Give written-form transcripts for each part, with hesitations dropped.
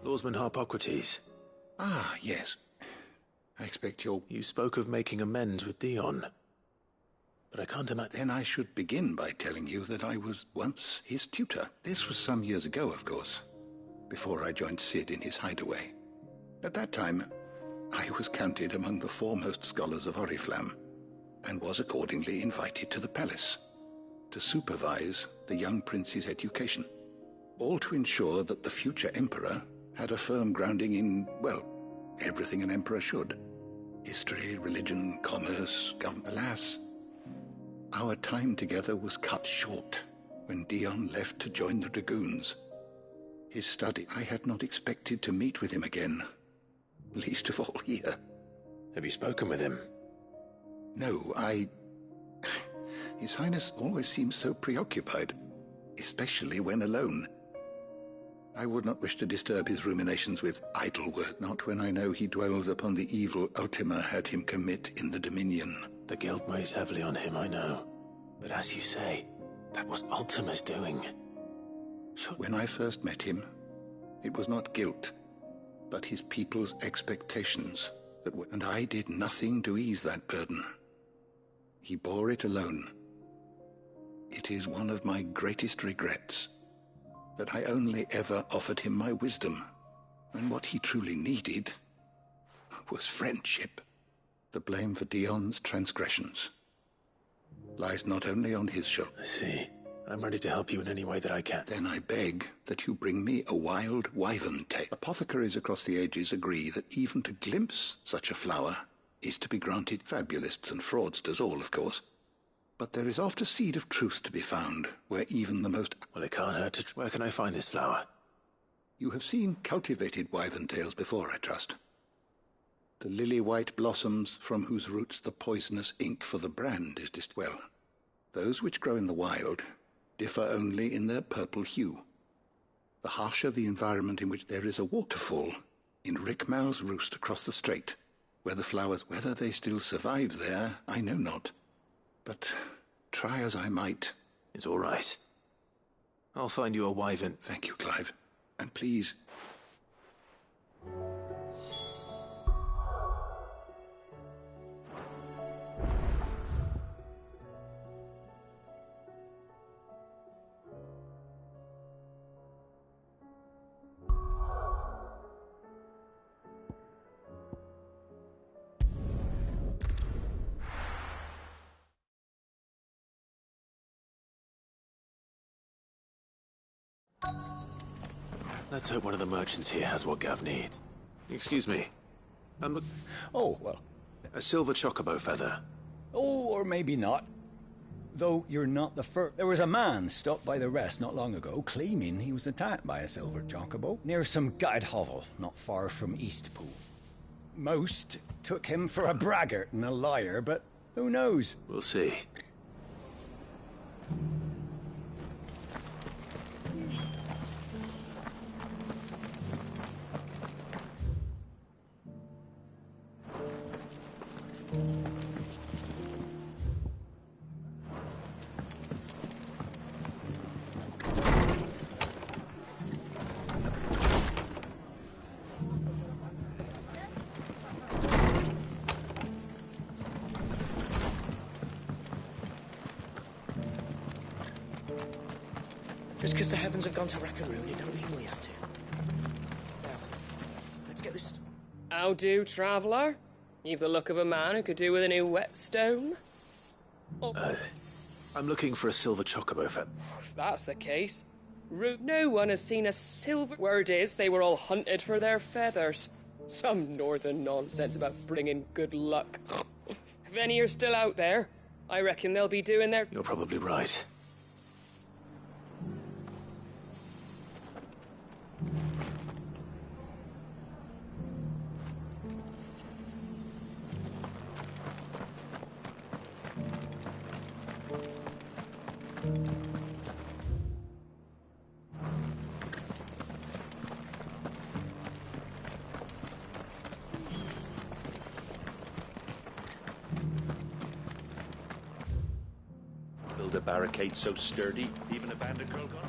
Lawsman Harpocrates. Ah, yes. I expect you're... You spoke of making amends with Dion. But I can't imagine... Then I should begin by telling you that I was once his tutor. This was some years ago, of course, before I joined Sid in his hideaway. At that time, I was counted among the foremost scholars of Oriflamme, and was accordingly invited to the palace to supervise the young prince's education, all to ensure that the future emperor had a firm grounding in, well, everything an emperor should. History, religion, commerce, government. Alas, our time together was cut short when Dion left to join the Dragoons. His study, I had not expected to meet with him again, least of all here. Have you spoken with him? No, His Highness always seems so preoccupied, especially when alone. I would not wish to disturb his ruminations with idle work, not when I know he dwells upon the evil Ultima had him commit in the Dominion. The guilt weighs heavily on him, I know. But as you say, that was Ultima's doing. When I first met him, it was not guilt, but his people's expectations that were... And I did nothing to ease that burden. He bore it alone. It is one of my greatest regrets that I only ever offered him my wisdom, when what he truly needed was friendship. The blame for Dion's transgressions lies not only on his shoulders. I see. I'm ready to help you in any way that I can. Then I beg that you bring me a wild wyvern tail. Apothecaries across the ages agree that even to glimpse such a flower is to be granted. Fabulists and fraudsters all, of course. But there is oft a seed of truth to be found, where even the most... Well, it can't hurt to... Where can I find this flower? You have seen cultivated wyvern tails before, I trust. The lily-white blossoms from whose roots the poisonous ink for the brand is distilled. Well, those which grow in the wild differ only in their purple hue. The harsher the environment in which there is a waterfall, in Rickmal's roost across the strait, where the flowers... Whether they still survive there, I know not. But try as I might... It's all right. I'll find you a wyvern. Thank you, Clive. And please... Let's hope one of the merchants here has what Gav needs. Excuse me. Oh, well... A silver chocobo feather. Oh, or maybe not. Though you're not the first. There was a man stopped by the rest not long ago, claiming he was attacked by a silver chocobo near some gutted hovel not far from Eastpool. Most took him for a braggart and a liar, but who knows? We'll see. Just because the heavens have gone to Rackaroon, it don't mean we have to. Now, let's get this... How do, traveller? You've the look of a man who could do with a new whetstone. Oh. I'm looking for a silver chocobo feather. If that's the case, no one has seen a silver... Word is, they were all hunted for their feathers. Some northern nonsense about bringing good luck. If any are still out there, I reckon they'll be doing their... You're probably right. Build a barricade so sturdy, even a bandit girl gone.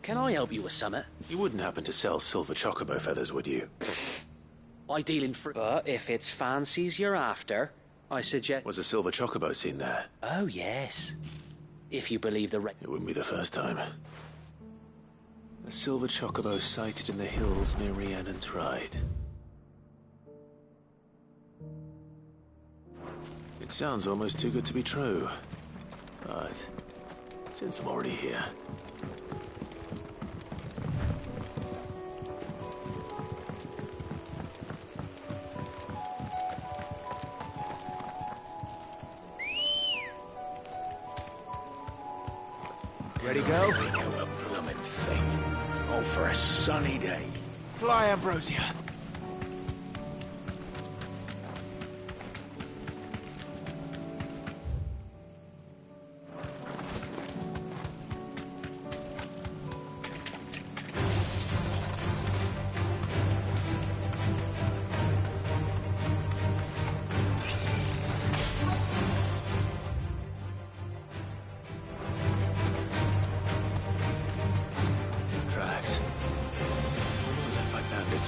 Can I help you with summit? You wouldn't happen to sell silver chocobo feathers, would you? I deal in fruit. But if it's fancies you're after, I suggest... Was a silver chocobo seen there? Oh, yes. If you believe the... It wouldn't be the first time. A silver chocobo sighted in the hills near Rhiannon's Ride. It sounds almost too good to be true. But since I'm already here... Ready, go? We go a bloomin' thing. All for a sunny day. Fly, Ambrosia!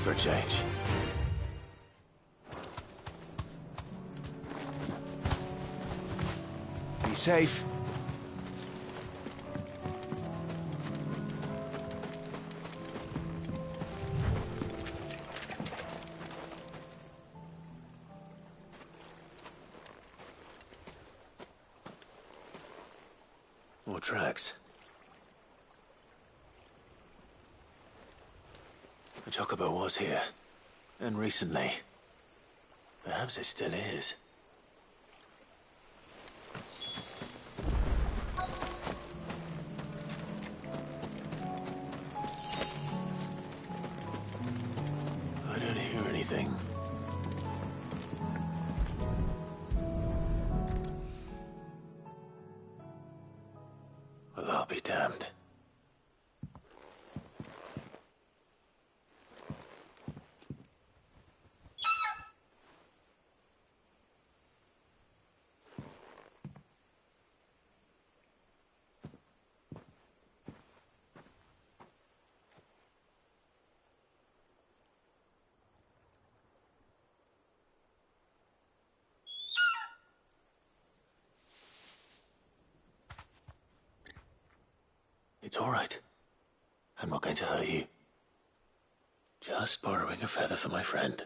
For a change. Be safe. More tracks. The chocobo was here, and recently. Perhaps it still is. I don't hear anything. Well, I'll be damned. It's all right. I'm not going to hurt you. Just borrowing a feather for my friend.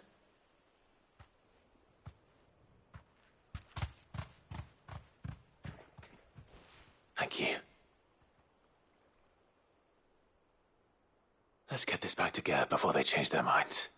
Thank you. Let's get this back to Gav before they change their minds.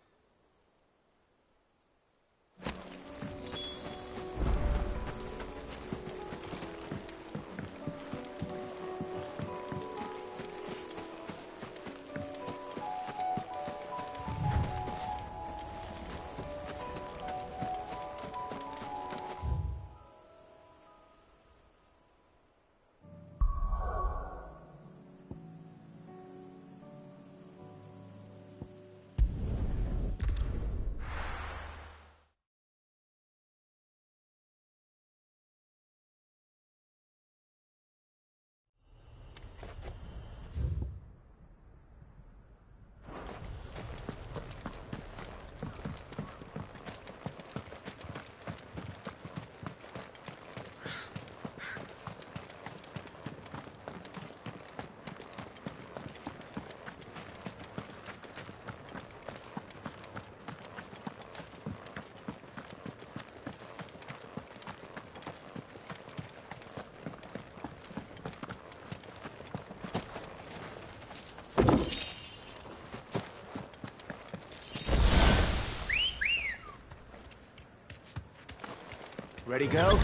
Ready, go?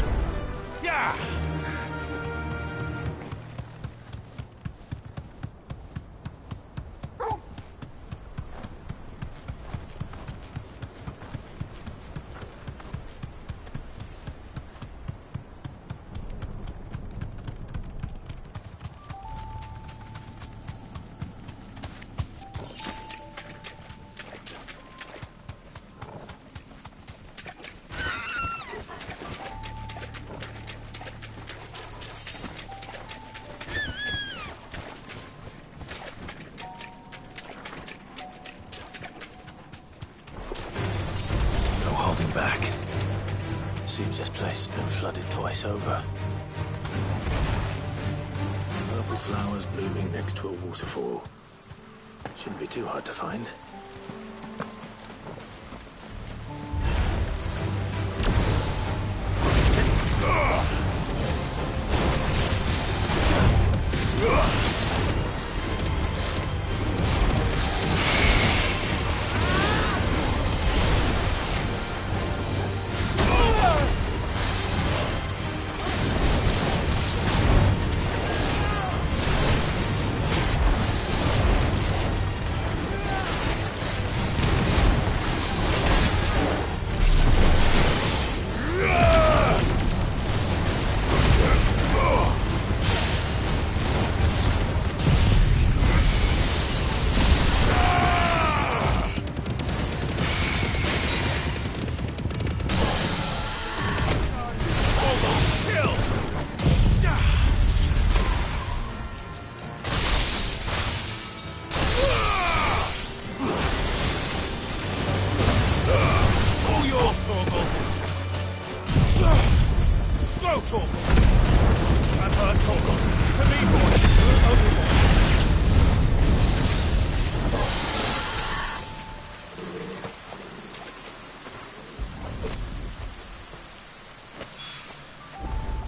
Yeah! Seems this place has been flooded twice over. Purple flowers blooming next to a waterfall. Shouldn't be too hard to find.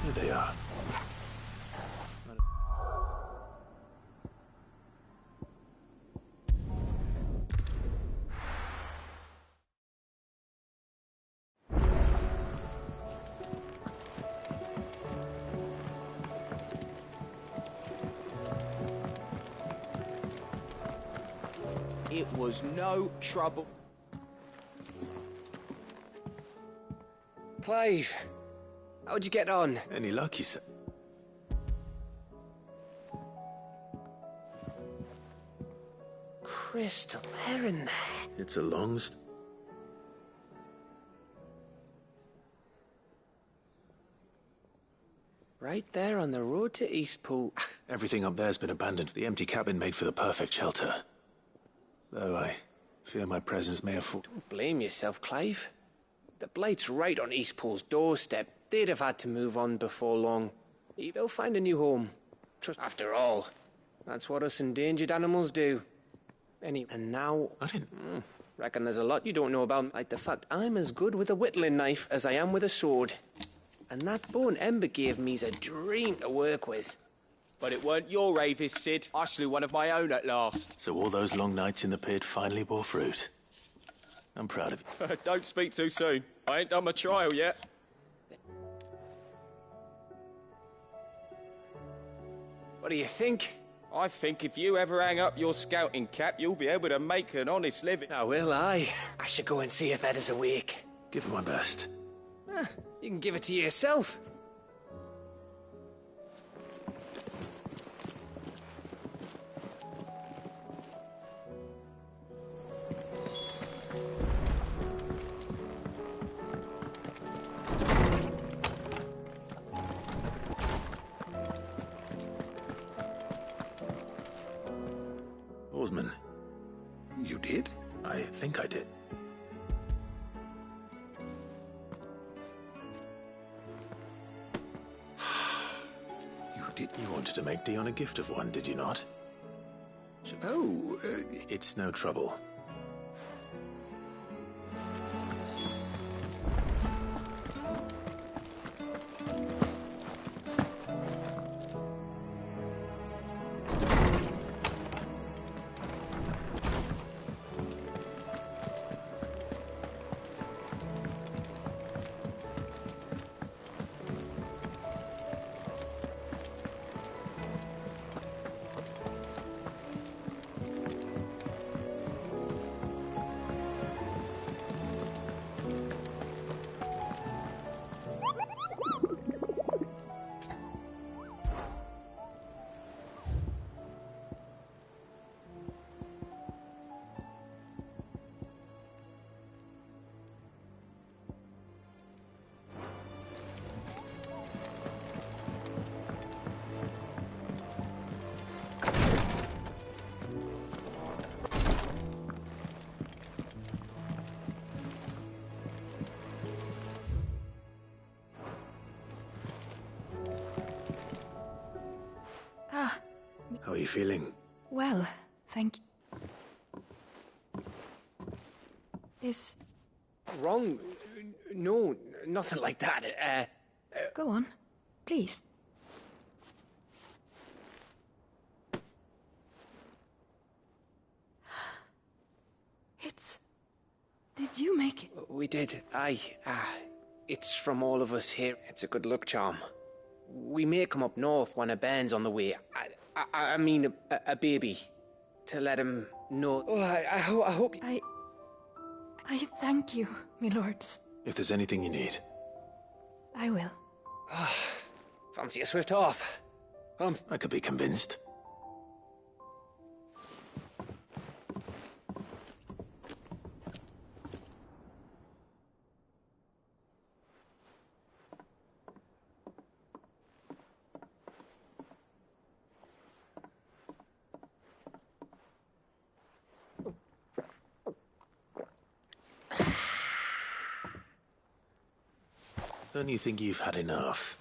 Here they are. It was no trouble. Clive, how'd you get on? Any luck, you said? Crystal, they're in there. It's a long Right there on the road to Eastpool. Everything up there's been abandoned. The empty cabin made for the perfect shelter. Though I fear my presence may have Don't blame yourself, Clive. The Blight's right on Eastpool's doorstep. They'd have had to move on before long. They'll find a new home. After all, that's what us endangered animals do. And now... I didn't... reckon there's a lot you don't know about, like the fact I'm as good with a whittling knife as I am with a sword. And that bone Ember gave me's a dream to work with. But it weren't your ravis, Sid. I slew one of my own at last. So all those long nights in the pit finally bore fruit. I'm proud of you. Don't speak too soon. I ain't done my trial yet. What do you think? I think if you ever hang up your scouting cap, you'll be able to make an honest living. Oh, will I? I should go and see if Ed is awake. Give it my best. You can give it to yourself. Oarsman. You did? I think I did. You wanted to make Dion a gift of one, did you not? Oh, It's no trouble. How are you feeling? Well, thank you. Is... Wrong? No, nothing like that. Go on, please. It's... Did you make it? We did. It's from all of us here. It's a good luck charm. We may come up north when a bairn's on the way. I mean a baby. To let him know. Oh, I hope... I thank you, my lords. If there's anything you need. I will. Fancy a swift off. I could be convinced. Don't you think you've had enough?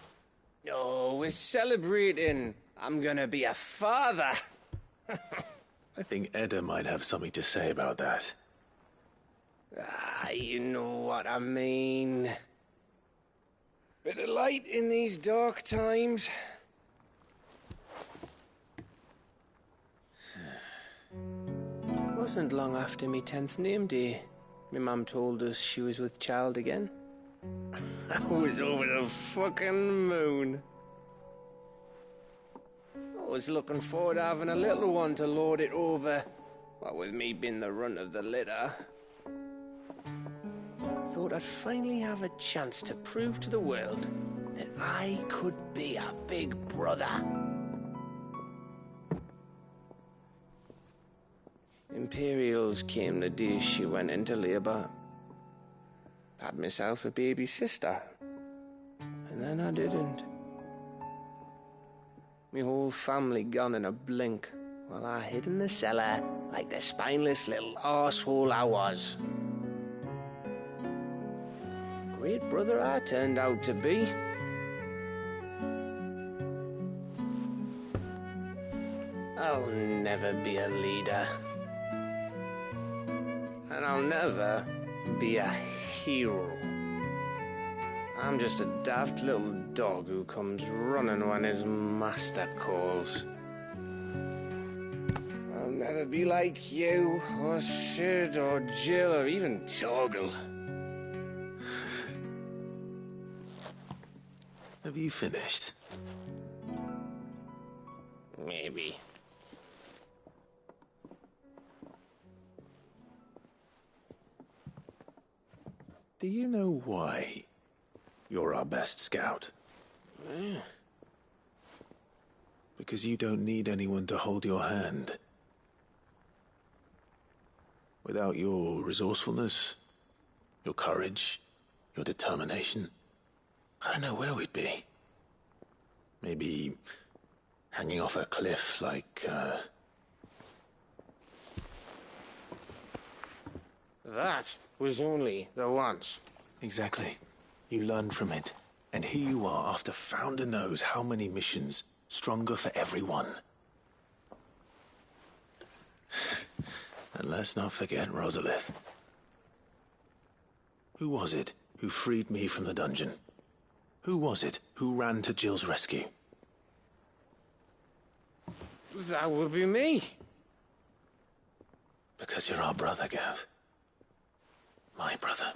No, we're celebrating. I'm gonna be a father. I think Edda might have something to say about that. You know what I mean. Bit of light in these dark times. Wasn't long after me 10th name day. My mum told us she was with child again. I was over the fucking moon. I was looking forward to having a little one to lord it over. What with me being the runt of the litter. Thought I'd finally have a chance to prove to the world that I could be a big brother. Imperials came the day she went into labour. Had myself a baby sister. And then I didn't. My whole family gone in a blink, while I hid in the cellar like the spineless little arsehole I was. Great brother I turned out to be. I'll never be a leader. And I'll never be a hero. I'm just a daft little dog who comes running when his master calls. I'll never be like you, or Sid, or Jill, or even Torgal. Have you finished? Maybe. Do you know why you're our best scout? Yeah. Because you don't need anyone to hold your hand. Without your resourcefulness, your courage, your determination, I don't know where we'd be. Maybe hanging off a cliff like, That was only the once. Exactly. You learned from it. And here you are after founder knows how many missions, stronger for everyone. And let's not forget Rosalith. Who was it who freed me from the dungeon? Who was it who ran to Jill's rescue? That would be me. Because you're our brother, Gav. My brother.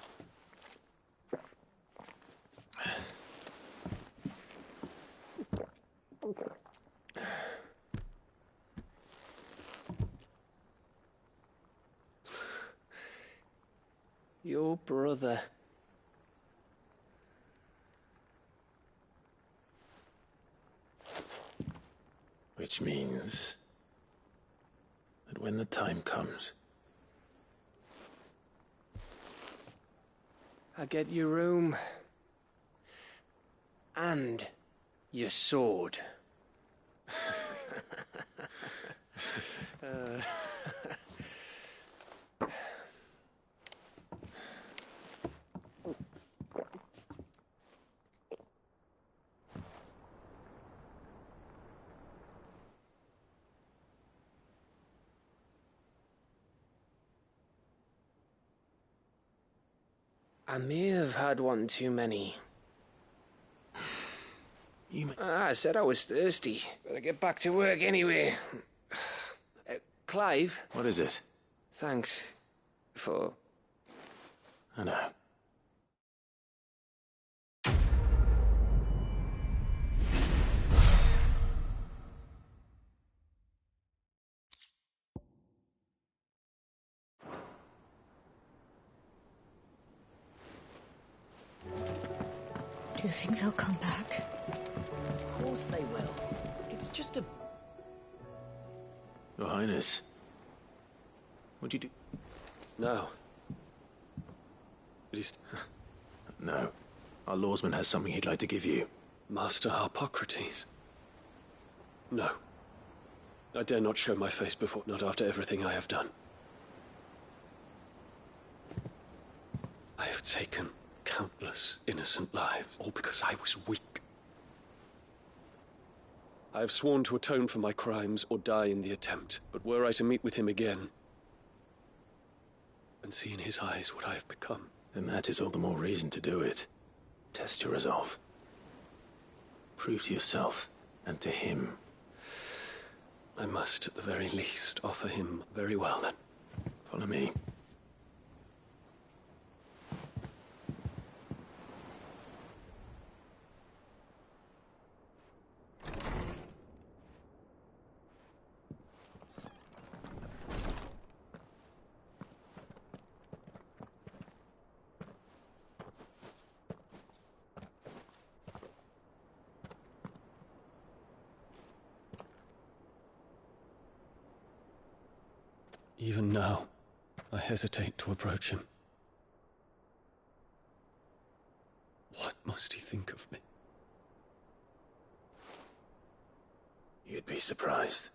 Your brother. Which means that when the time comes, I get your room. And your sword. I may have had one too many. I said I was thirsty. Better get back to work anyway. Clive? What is it? Thanks for... I know. Do you think they'll come back? Of course they will. It's just a... Your Highness. What'd you do? No. It is... No. Our lawsman has something he'd like to give you. Master Hippocrates. No. I dare not show my face before, not after everything I have done. I have taken countless innocent lives, all because I was weak. I have sworn to atone for my crimes or die in the attempt, but were I to meet with him again and see in his eyes what I have become... Then that is all the more reason to do it. Test your resolve. Prove to yourself and to him. I must, at the very least, offer him very well, then. Follow me. Even now, I hesitate to approach him. What must he think of me? You'd be surprised.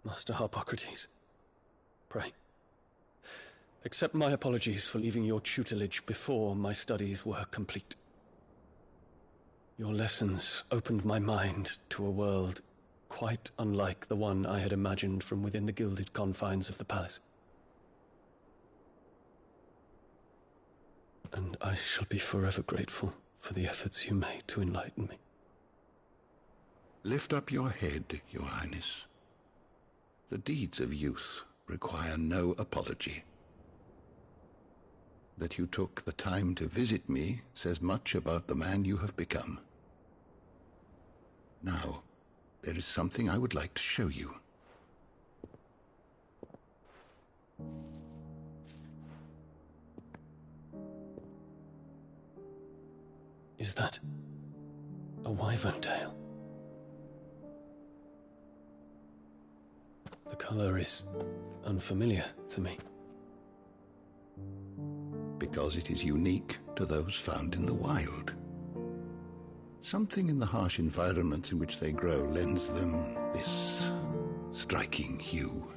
Master Hippocrates, pray, accept my apologies for leaving your tutelage before my studies were complete. Your lessons opened my mind to a world quite unlike the one I had imagined from within the gilded confines of the palace. And I shall be forever grateful for the efforts you made to enlighten me. Lift up your head, Your Highness. The deeds of youth require no apology. That you took the time to visit me says much about the man you have become. Now, there is something I would like to show you. Is that a wyvern tail? The color is unfamiliar to me. Because it is unique to those found in the wild. Something in the harsh environments in which they grow lends them this striking hue.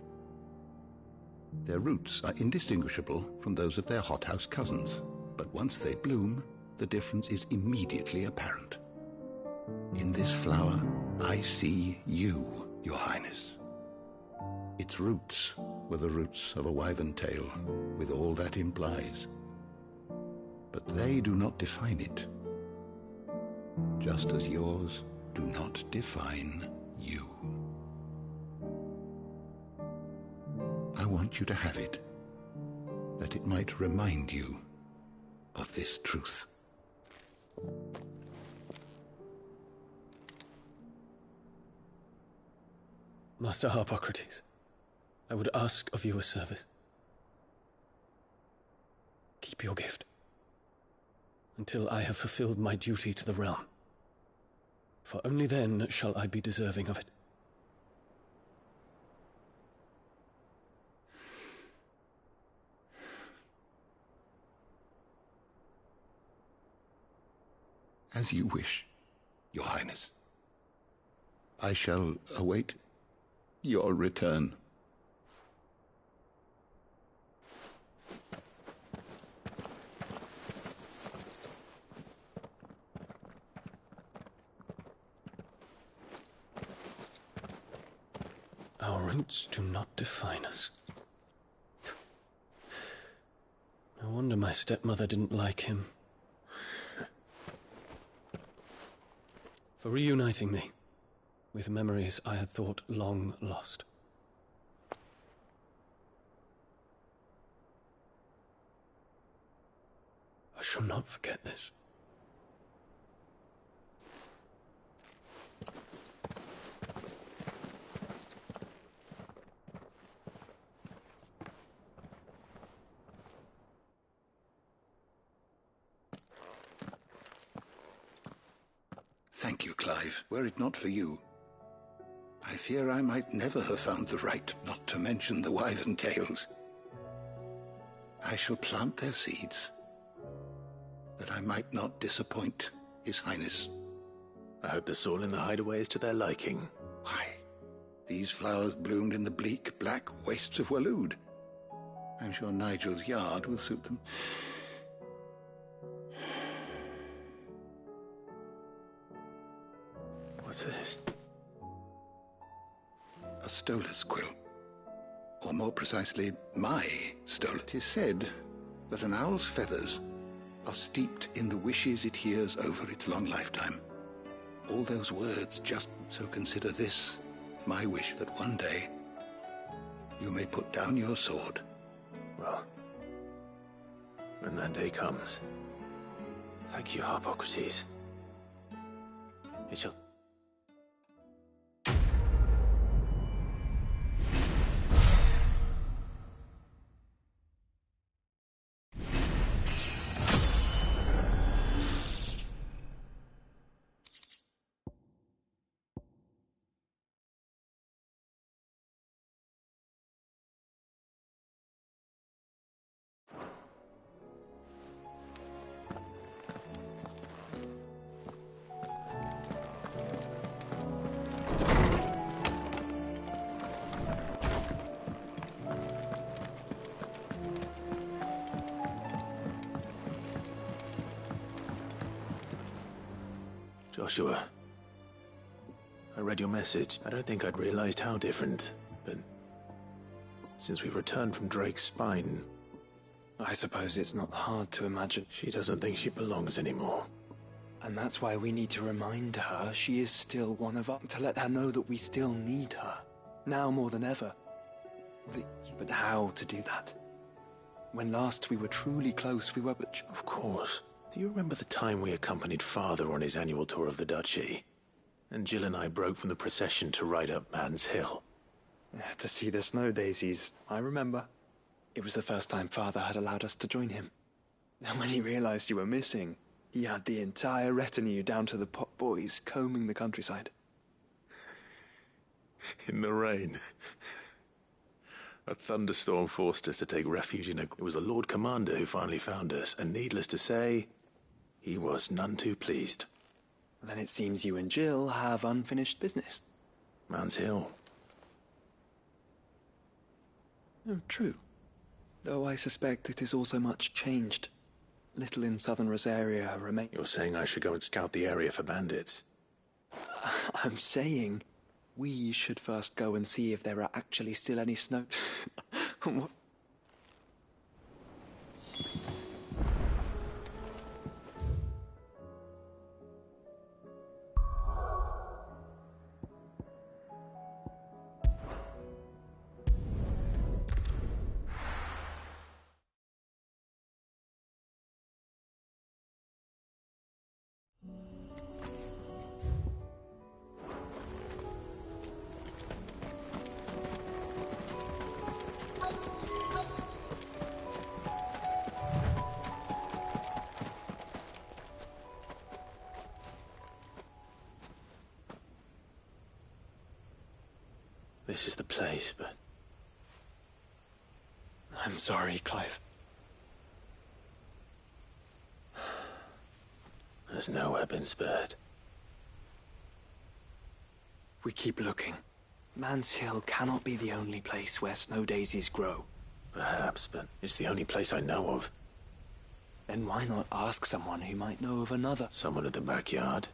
Their roots are indistinguishable from those of their hothouse cousins, but once they bloom, the difference is immediately apparent. In this flower, I see you, Your Highness. Its roots were the roots of a wyvern tail, with all that implies. But they do not define it, just as yours do not define you. I want you to have it, that it might remind you of this truth. Master Hippocrates, I would ask of you a service. Keep your gift until I have fulfilled my duty to the realm, for only then shall I be deserving of it. As you wish, Your Highness. I shall await your return. Our roots do not define us. No wonder my stepmother didn't like him. For reuniting me with memories I had thought long lost. I shall not forget this. Thank you, Clive. Were it not for you, I fear I might never have found the right, not to mention the wyvern tales. I shall plant their seeds, that I might not disappoint His Highness. I hope the soil in the hideaway is to their liking. Why, these flowers bloomed in the bleak, black wastes of Waloed. I'm sure Nigel's yard will suit them. What's this? A stolas quill. Or more precisely, my stole. It is said that an owl's feathers are steeped in the wishes it hears over its long lifetime. All those words just so consider this, my wish that one day you may put down your sword. Well, when that day comes, thank you, Harpocrates. It shall... Joshua, I read your message. I don't think I'd realized how different, but since we've returned from Drake's spine... I suppose it's not hard to imagine. She doesn't think she belongs anymore. And that's why we need to remind her she is still one of us, to let her know that we still need her, now more than ever. But how to do that? When last we were truly close, we were but... Of course. Do you remember the time we accompanied Father on his annual tour of the duchy? And Jill and I broke from the procession to ride up Man's Hill. To see the snow daisies, I remember. It was the first time Father had allowed us to join him. And when he realized you were missing, he had the entire retinue down to the pot boys combing the countryside. In the rain. A thunderstorm forced us to take refuge in a... It was the Lord Commander who finally found us, and needless to say, he was none too pleased. Then it seems you and Jill have unfinished business. Man's Hill. Oh, true. Though I suspect it is also much changed. Little in southern Rosaria remains. You're saying I should go and scout the area for bandits? I'm saying we should first go and see if there are actually still any snow... What? This is the place, but... I'm sorry, Clive. There's nowhere been spared. We keep looking. Man's Hill cannot be the only place where snow daisies grow. Perhaps, but it's the only place I know of. Then why not ask someone who might know of another? Someone at the backyard.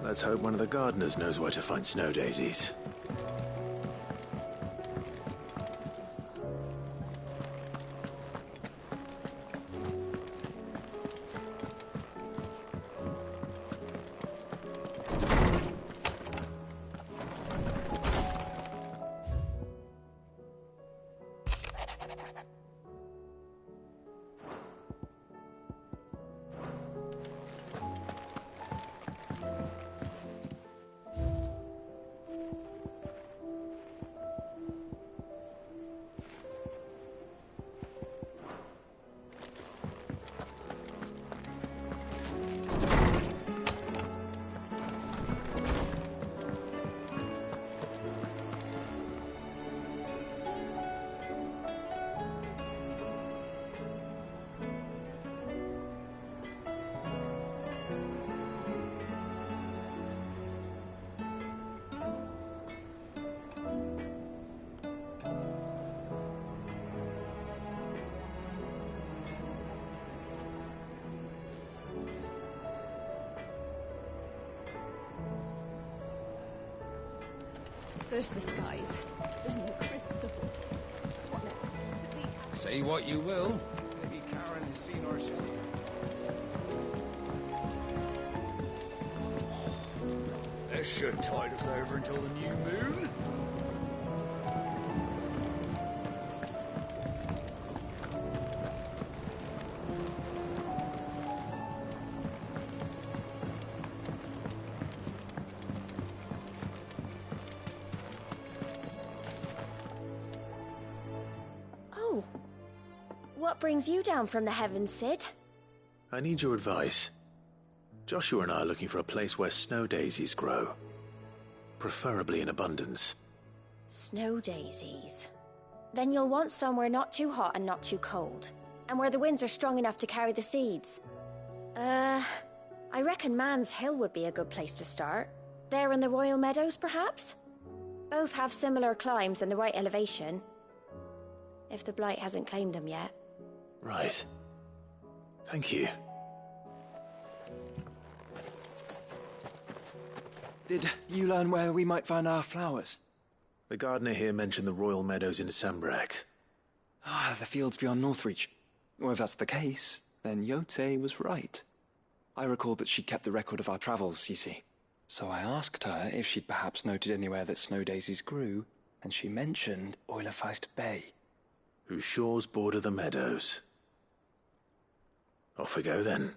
Let's hope one of the gardeners knows where to find snow daisies. First the skies, then the crystal. What next? Say what you will. Maybe Karen has seen herself. This should tide us over until the new moon. What brings you down from the heavens, Sid? I need your advice. Joshua and I are looking for a place where snow daisies grow. Preferably in abundance. Snow daisies. Then you'll want somewhere not too hot and not too cold. And where the winds are strong enough to carry the seeds. I reckon Man's Hill would be a good place to start. There in the Royal Meadows, perhaps? Both have similar climbs and the right elevation. If the Blight hasn't claimed them yet. Right. Thank you. Did you learn where we might find our flowers? The gardener here mentioned the Royal Meadows in Sambrak. Ah, the fields beyond Northreach. Well, if that's the case, then Yote was right. I recalled that she'd kept the record of our travels, you see. So I asked her if she'd perhaps noted anywhere that snow daisies grew, and she mentioned Oilerfeist Bay. whose shores border the meadows. Off we go then.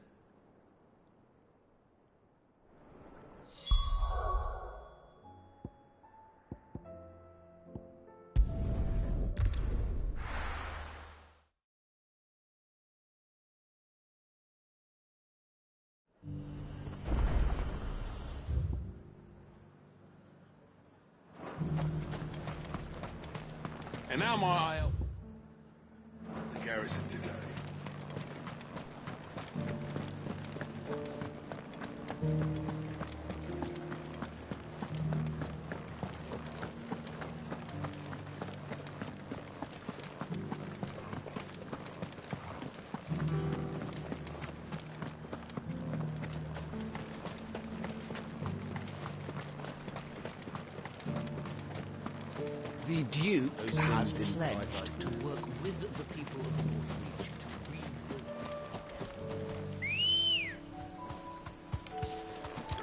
And now my eye up the garrison today. The Duke has pledged to work with the people of Northreach to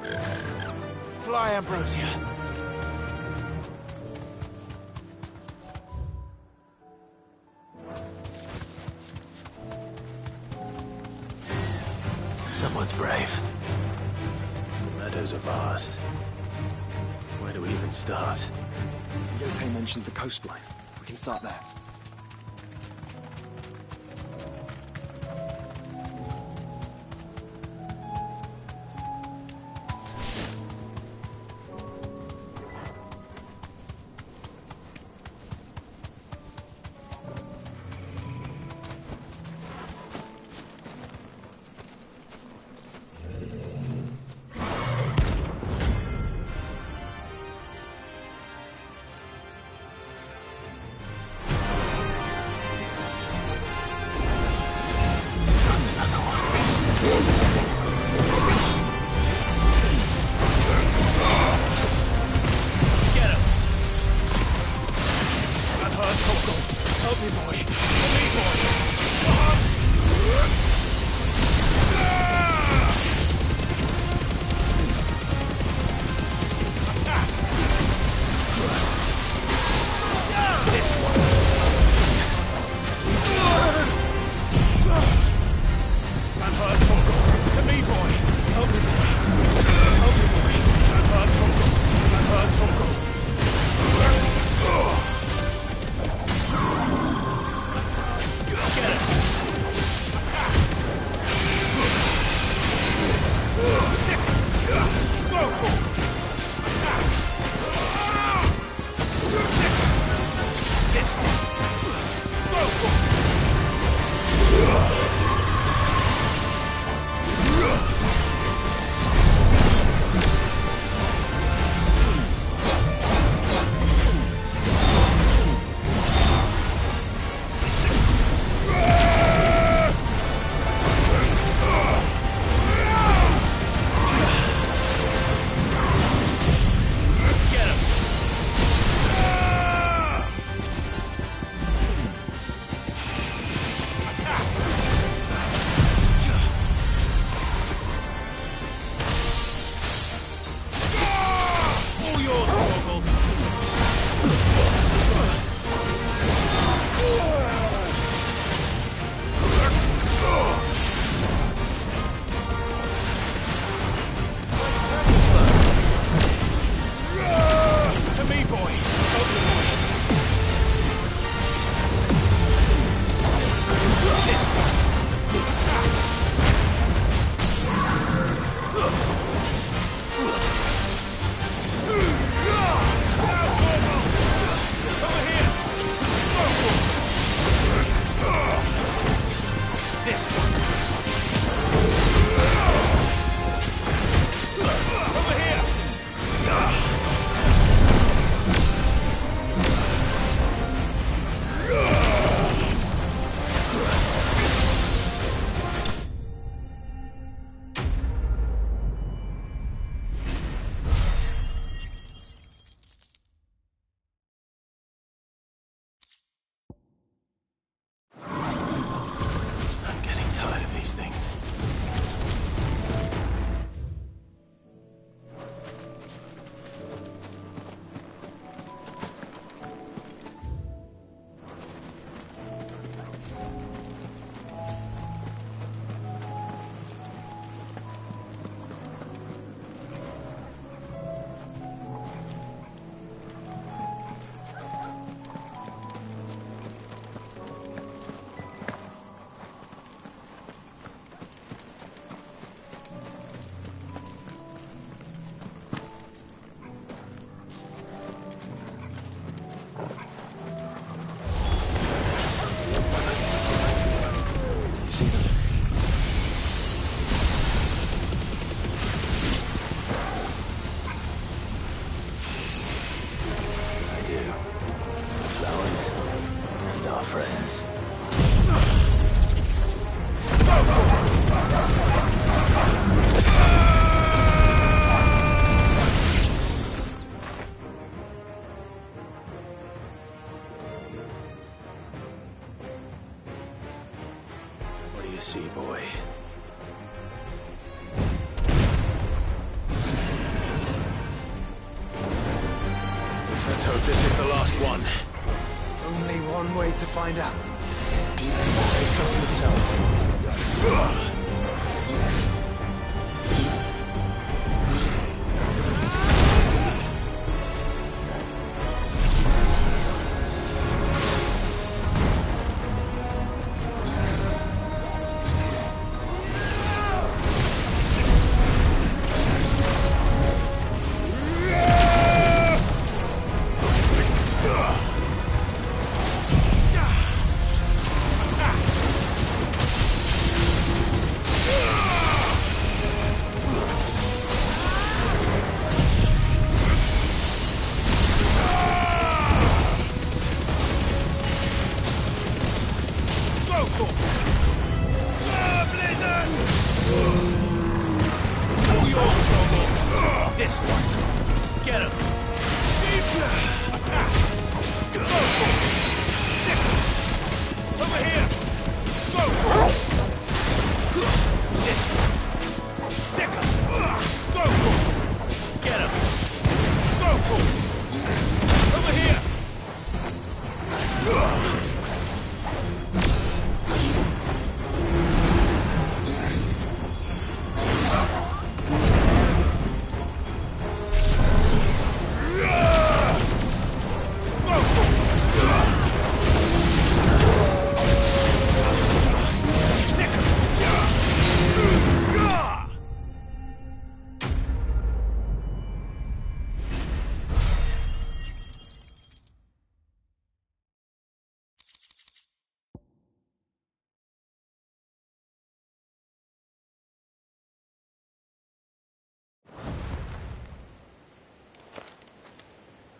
rebuild. Fly, Ambrosia. Someone's brave. The meadows are vast. Where do we even start? Yote mentioned the coastline. We can start there. I'm getting tired. you see, boy. Let's hope this is the last one. Only one way to find out. It's up to itself.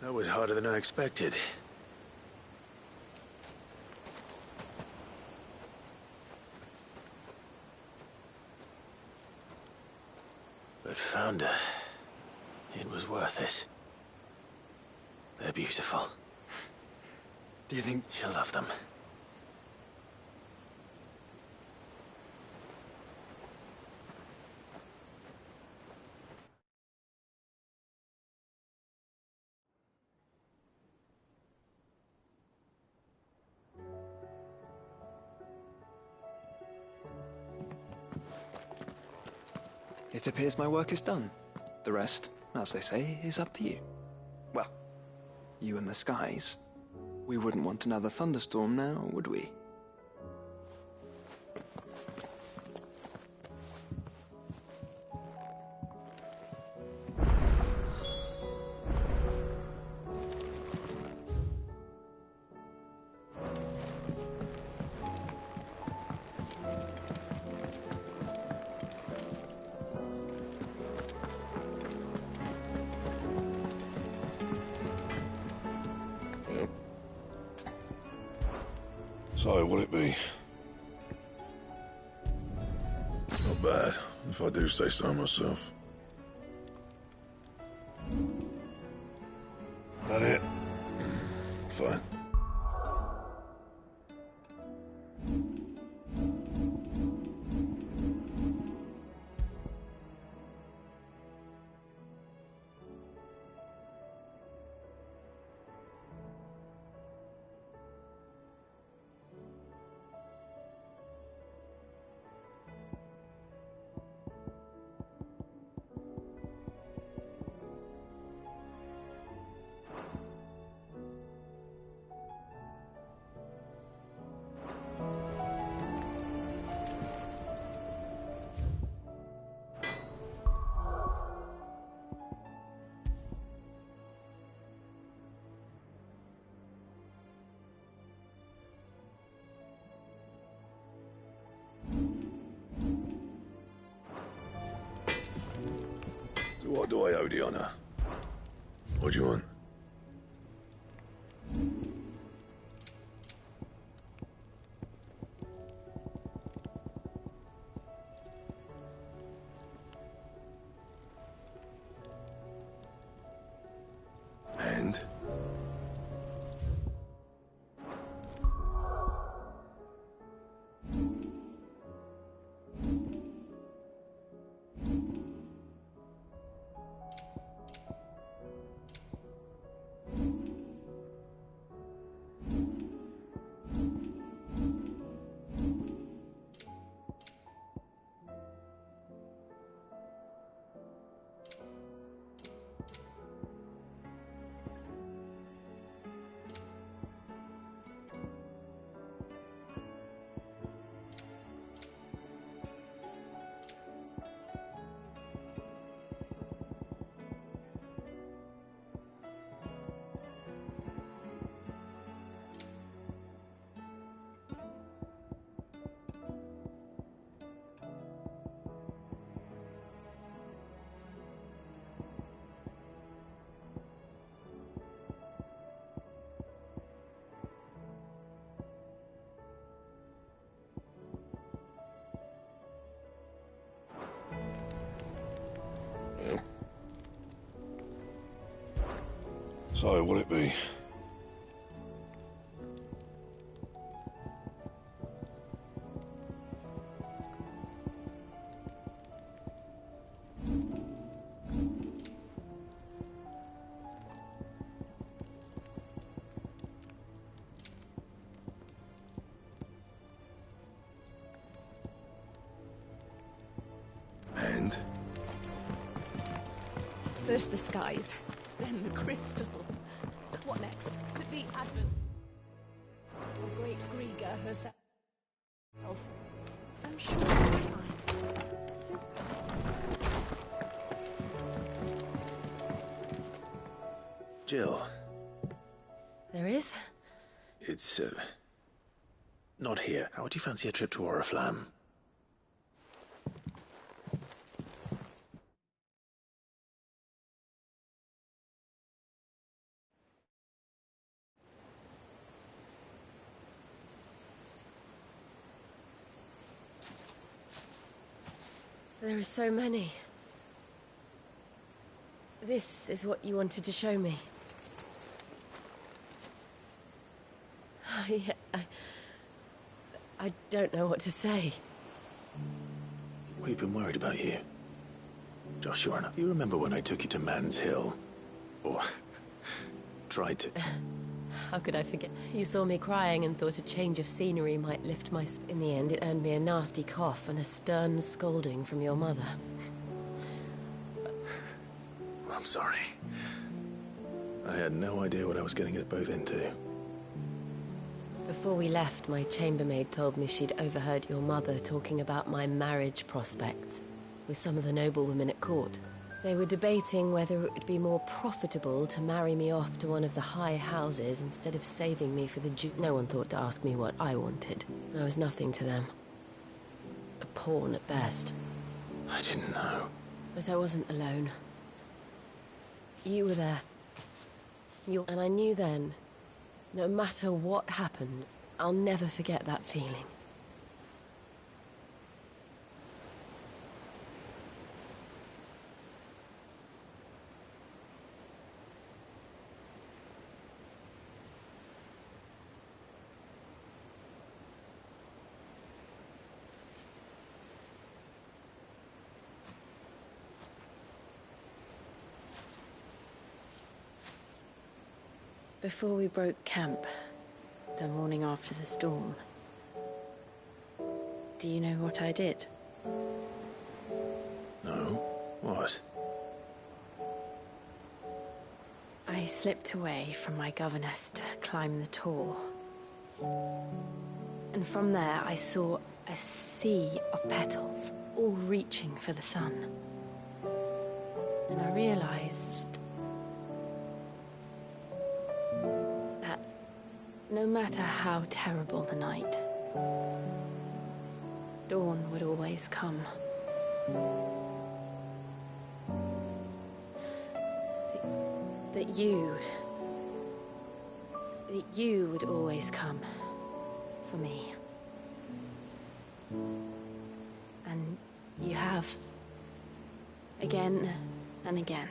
That was harder than I expected. But found her. It was worth it. They're beautiful. Do you think she'll love them? It appears my work is done. The rest, as they say, is up to you. Well, you and the skies. We wouldn't want another thunderstorm now, would we? So, what'll it be? Not bad, if I do say so myself. That it? Fine. What do I owe the honor? What do you want? And? So, what'll it be? And? First the skies, then the crystal. What next? The advent. The great Griga herself. I'm sure we'll be fine. Jill. There is? It's, not here. How would you fancy a trip to Oriflamme? There are so many. This is what you wanted to show me. I don't know what to say. We've been worried about you. Joshua and I. Do you remember when I took you to Man's Hill? Or tried to? How could I forget? You saw me crying and thought a change of scenery might lift my... In the end, it earned me a nasty cough and a stern scolding from your mother. I'm sorry. I had no idea what I was getting us both into. Before we left, my chambermaid told me she'd overheard your mother talking about my marriage prospects with some of the noblewomen at court. They were debating whether it would be more profitable to marry me off to one of the high houses instead of saving me for the Jew. No one thought to ask me what I wanted. I was nothing to them. A pawn at best. I didn't know. But I wasn't alone. You were there. And I knew then, no matter what happened, I'll never forget that feeling. Before we broke camp, the morning after the storm, do you know what I did? No? What? I slipped away from my governess to climb the tor. And from there I saw a sea of petals, all reaching for the sun. And I realized no matter how terrible the night, dawn would always come. That you would always come for me. And you have. Again and again.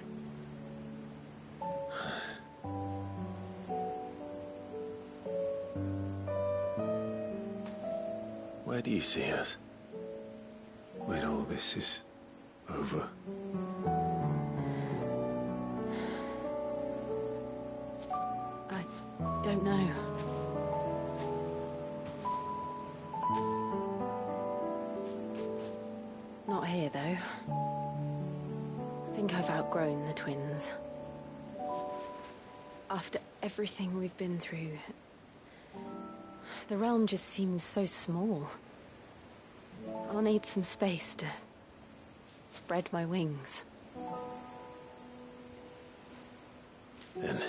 Where do you see us? When all this is over? I don't know. Not here, though. I think I've outgrown the twins. After everything we've been through, the realm just seems so small. I'll need some space to spread my wings. Then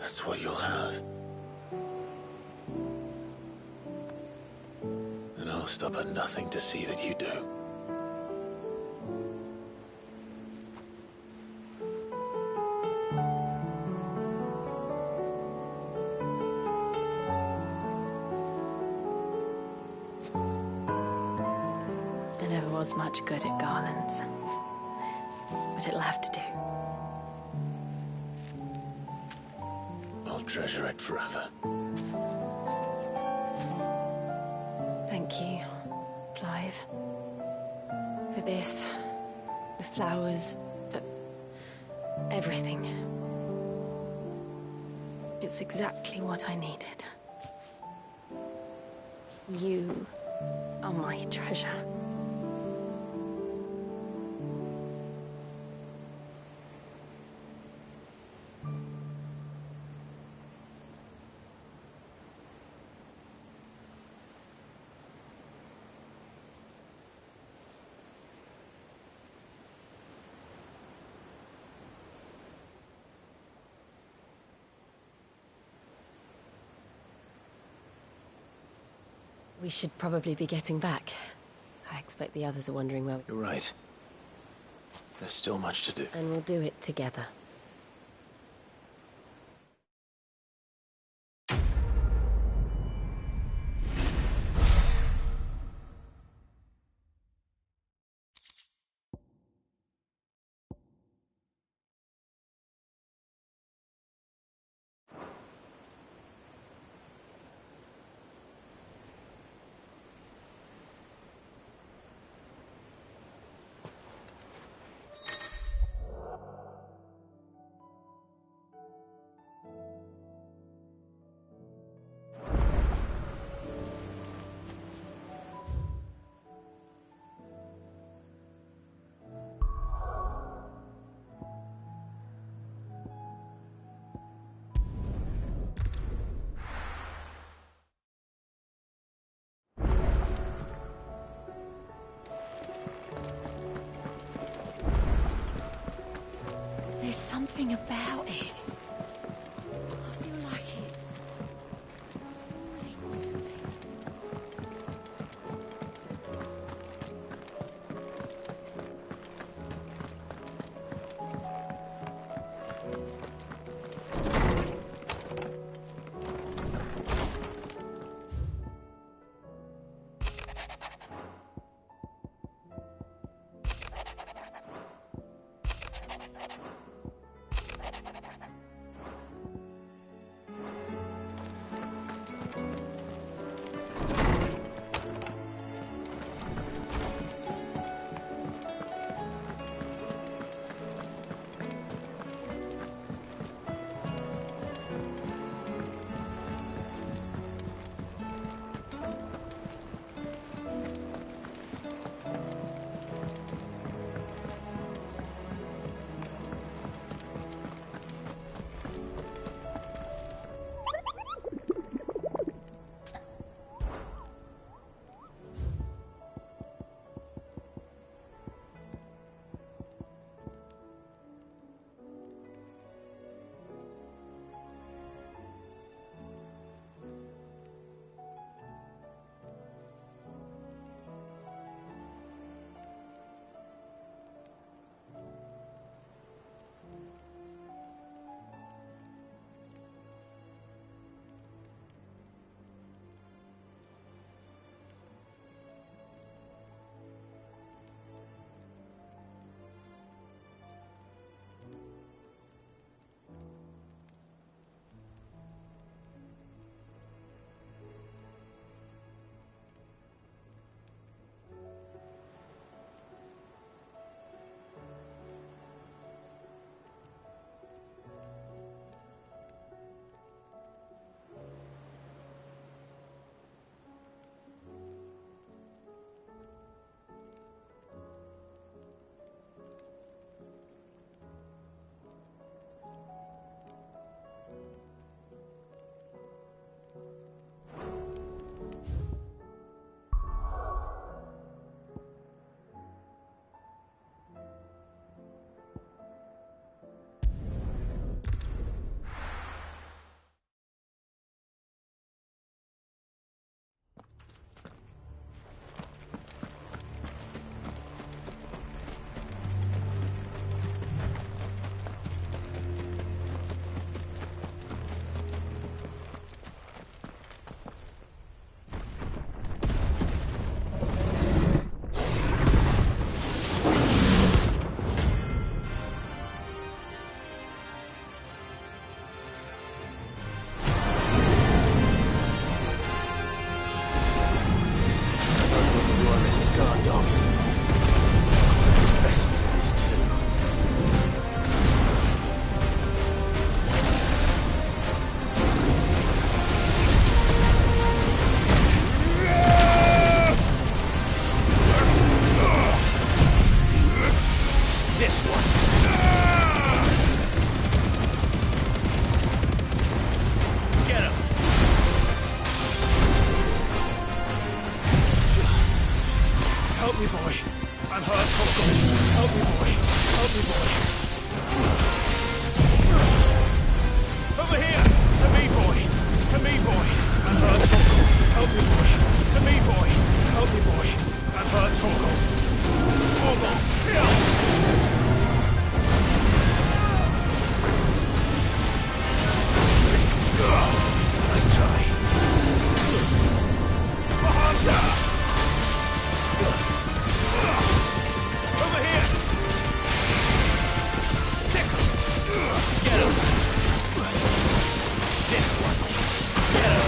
that's what you'll have. And I'll stop at nothing to see that you do. I never was much good at garlands. but it'll have to do. I'll treasure it forever. Thank you, Clive. For this, the flowers, for everything. It's exactly what I needed. You are my treasure. We should probably be getting back. I expect the others are wondering where... You're right. There's still much to do. And we'll do it together. There's something about it. I feel like it's... me, boy. I'm hurt, Torgal. Help me, boy. Help me, boy. Over here! To me, boy. To me, boy. I'm hurt, Torgal. Help me, boy. To me, boy. Help me, boy. I'm hurt, Torgal. Torgal, here! Nice try. Over here! Get him! This one. Get him!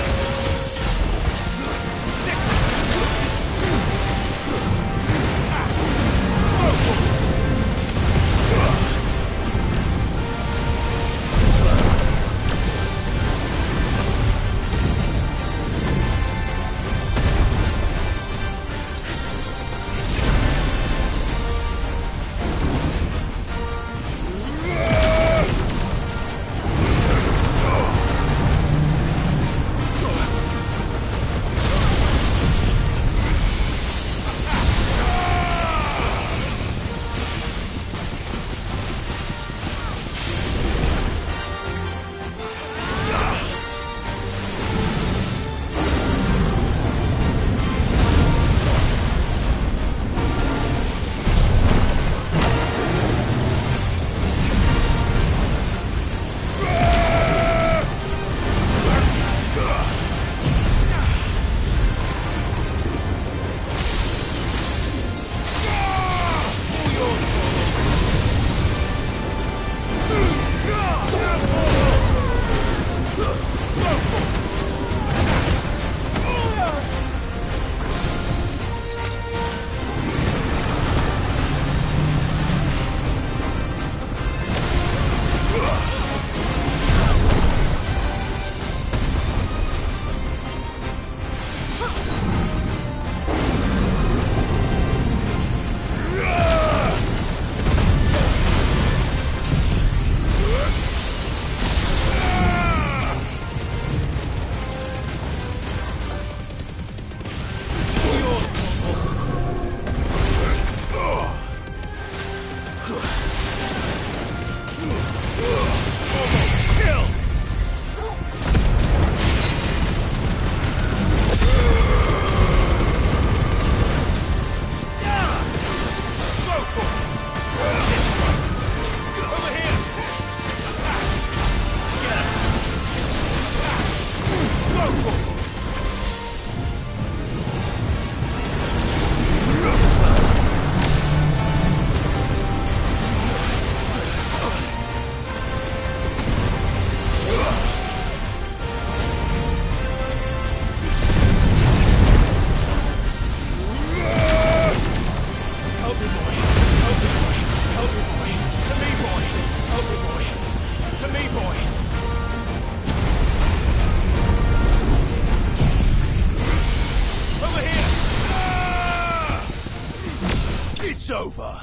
It's over.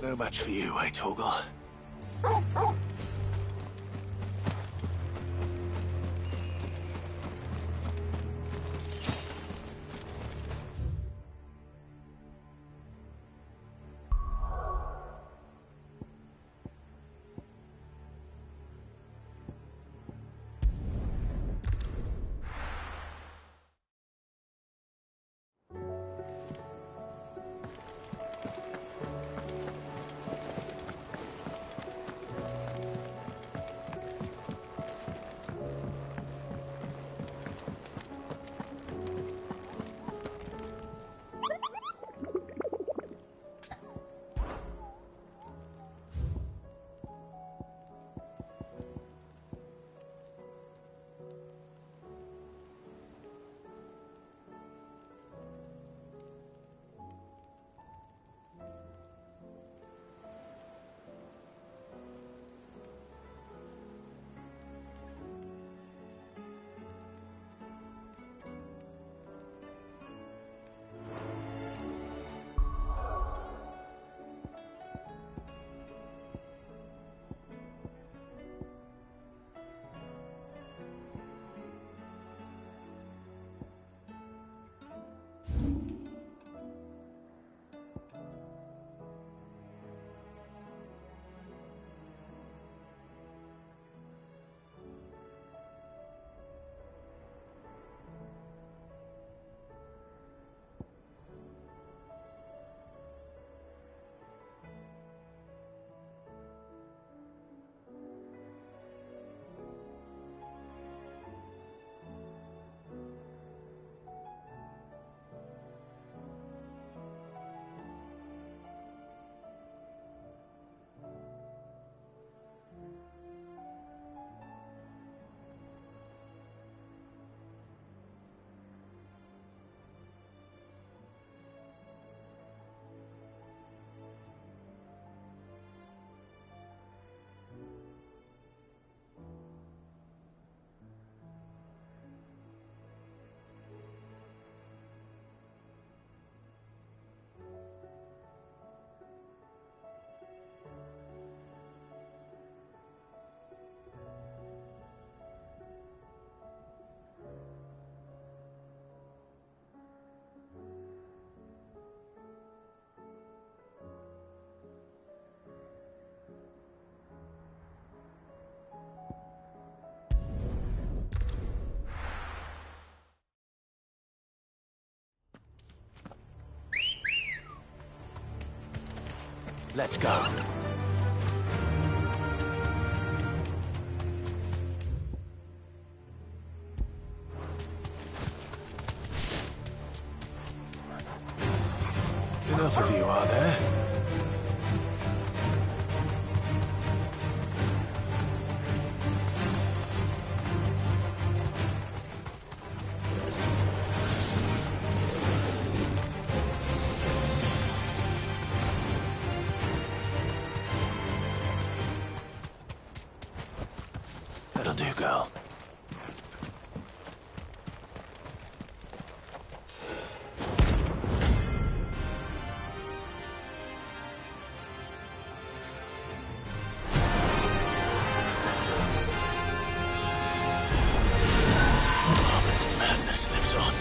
No match for you, eh, Torgal? Let's go. Enough of you, are there? That'll do, girl. Lives on.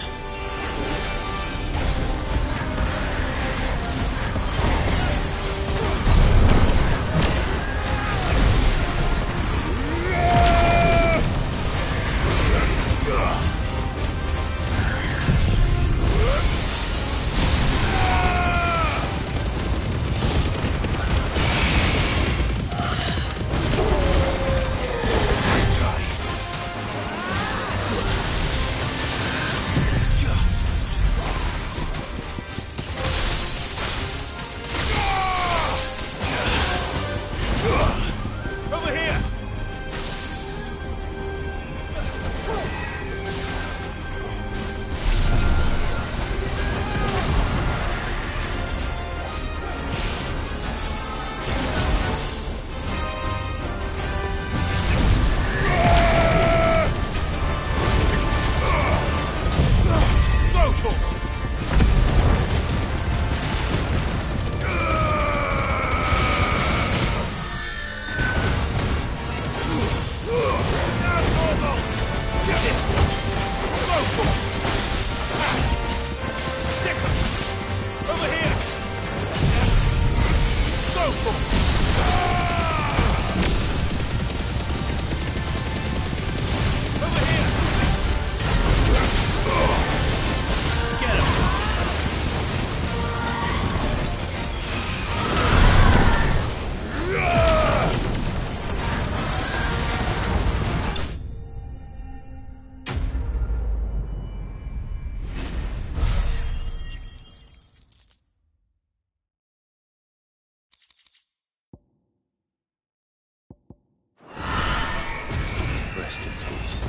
Rest in peace.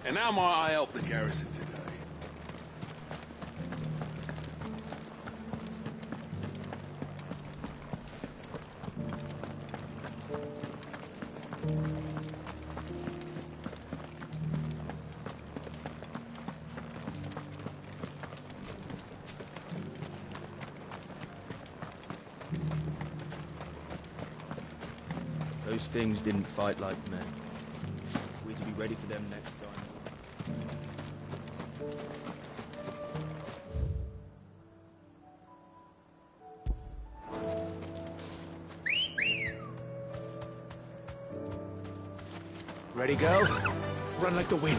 And how might I help the garrison today? Those things didn't fight like men. We're to be ready for them next time. Ready, go? Run like the wind.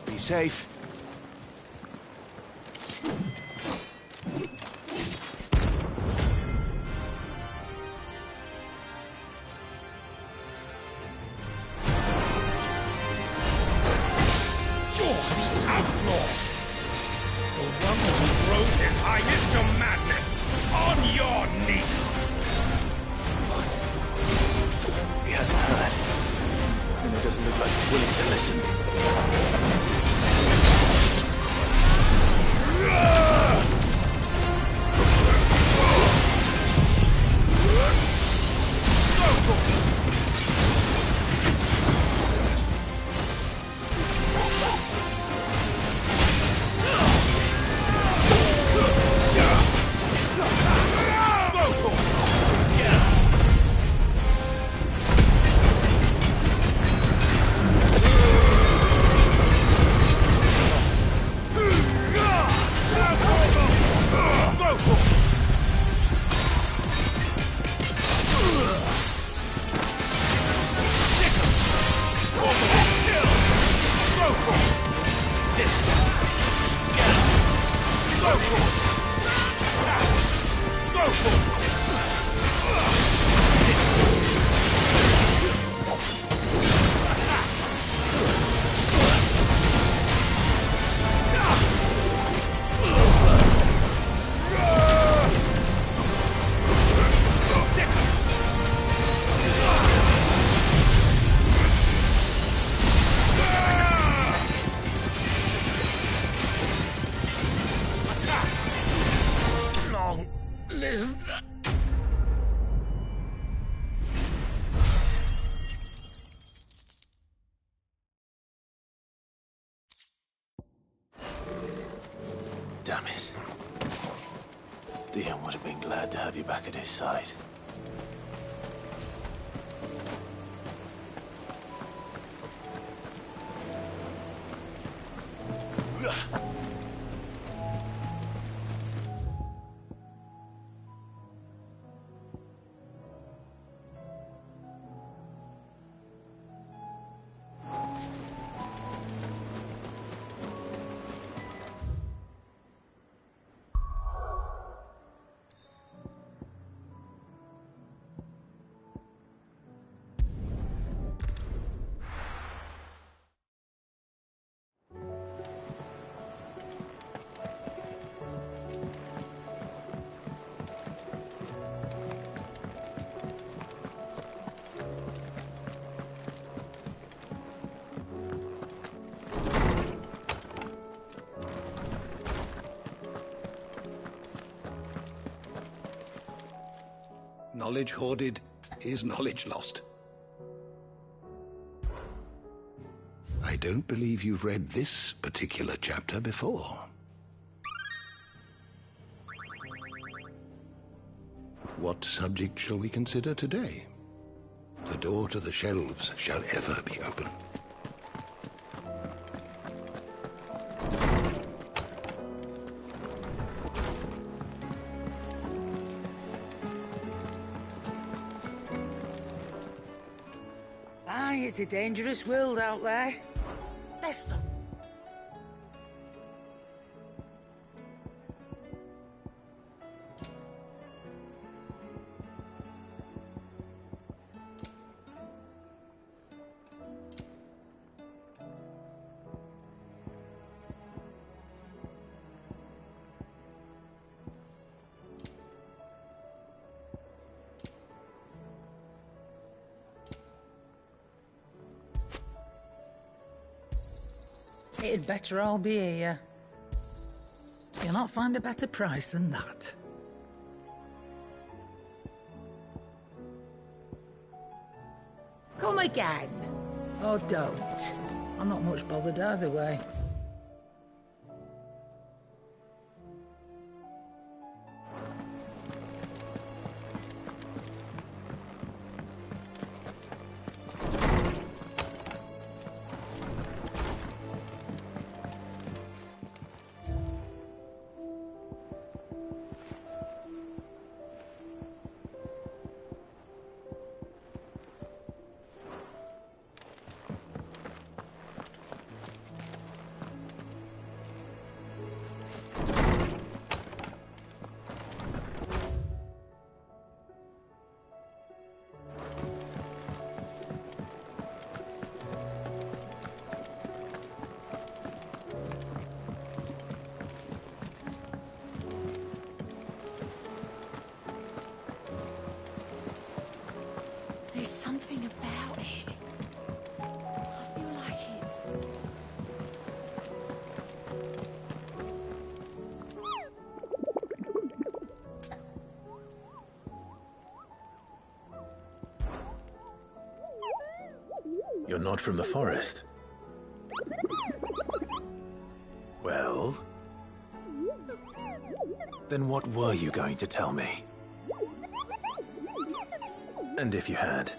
Be safe. Damn it. Dion would have been glad to have you back at his side. Knowledge hoarded is knowledge lost. I don't believe you've read this particular chapter before. What subject shall we consider today? The door to the shelves shall ever be open. It's a dangerous world out there. Best not. It'd better all be here. You'll not find a better price than that. Come again. Or don't. I'm not much bothered either way. There's something about it. I feel like it's... You're not from the forest. Well? Then what were you going to tell me? And if you had?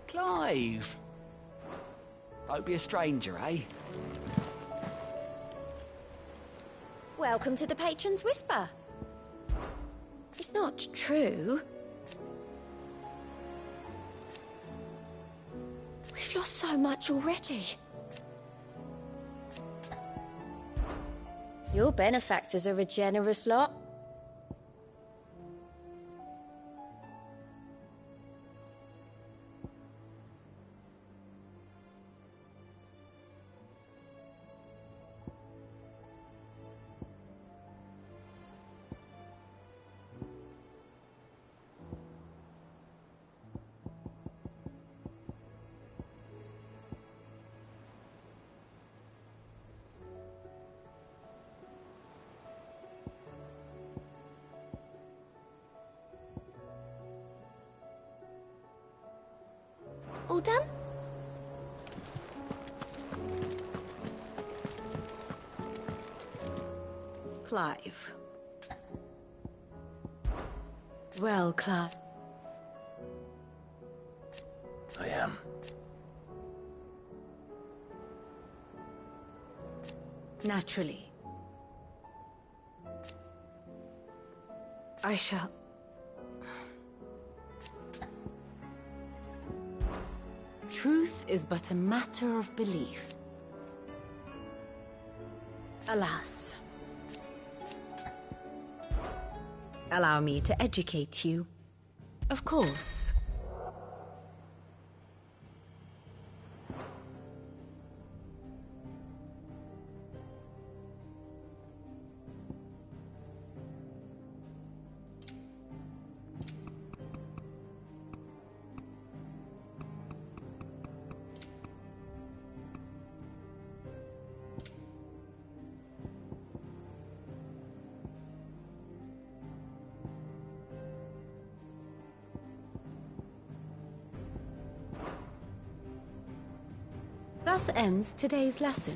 Clive! Don't be a stranger, eh? Welcome to the Patron's Whisper. It's not true. We've lost so much already. Your benefactors are a generous lot. All done? Clive. Well, Clive. I am. Naturally. I shall... Truth is but a matter of belief. Alas. Allow me to educate you. Of course. Thus ends today's lesson.